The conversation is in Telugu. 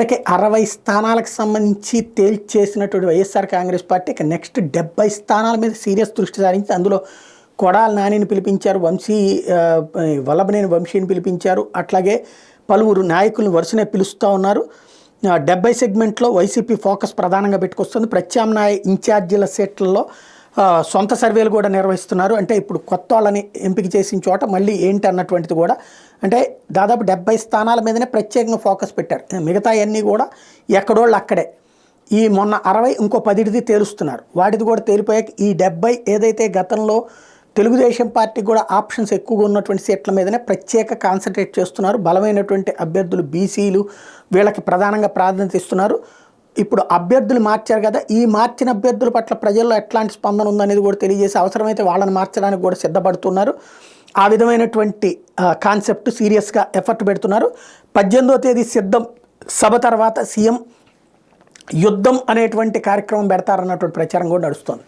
60 స్థానాలకు సంబంధించి తేల్చేసినటువంటి వైఎస్ఆర్ కాంగ్రెస్ పార్టీ ఇక నెక్స్ట్ 70 స్థానాల మీద సీరియస్ దృష్టి సారించి అందులో కొడాల నానిని పిలిపించారు, వల్లభనేని వంశీని పిలిపించారు, అట్లాగే పలువురు నాయకులను వరుసనే పిలుస్తూ ఉన్నారు. 70 సెగ్మెంట్లో వైసీపీ ఫోకస్ ప్రధానంగా పెట్టుకొస్తుంది. ప్రత్యామ్నాయ ఇన్ఛార్జీల సీట్లలో సొంత సర్వేలు కూడా నిర్వహిస్తున్నారు. అంటే ఇప్పుడు కొత్త వాళ్ళని ఎంపిక చేసిన చోట మళ్ళీ ఏంటి అన్నటువంటిది కూడా, అంటే దాదాపు 70 స్థానాల మీదనే ప్రత్యేకంగా ఫోకస్ పెట్టారు. మిగతా అన్నీ కూడా ఎక్కడోళ్ళు అక్కడే. ఈ మొన్న 60 ఇంకో 10ది తేలుస్తున్నారు. వాటిది కూడా తేలిపోయాక ఈ 70 ఏదైతే గతంలో తెలుగుదేశం పార్టీకి కూడా ఆప్షన్స్ ఎక్కువగా ఉన్నటువంటి సీట్ల మీదనే ప్రత్యేక కాన్సన్ట్రేట్ చేస్తున్నారు. బలమైనటువంటి అభ్యర్థులు బీసీలు వీళ్ళకి ప్రధానంగా ప్రాధాన్యత ఇస్తున్నారు. ఇప్పుడు అభ్యర్థులు మార్చారు కదా, ఈ మార్చిన అభ్యర్థుల పట్ల ప్రజల్లో ఎట్లాంటి స్పందన ఉందనేది కూడా తెలియజేసి అవసరమైతే వాళ్ళని మార్చడానికి కూడా సిద్ధపడుతున్నారు. ఆ విధమైనటువంటి కాన్సెప్ట్ సీరియస్గా ఎఫర్ట్ పెడుతున్నారు. 18వ తేదీ సిద్ధం సభ తర్వాత సీఎం యుద్ధం అనేటువంటి కార్యక్రమం పెడతారన్నటువంటి ప్రచారం కూడా నడుస్తుంది.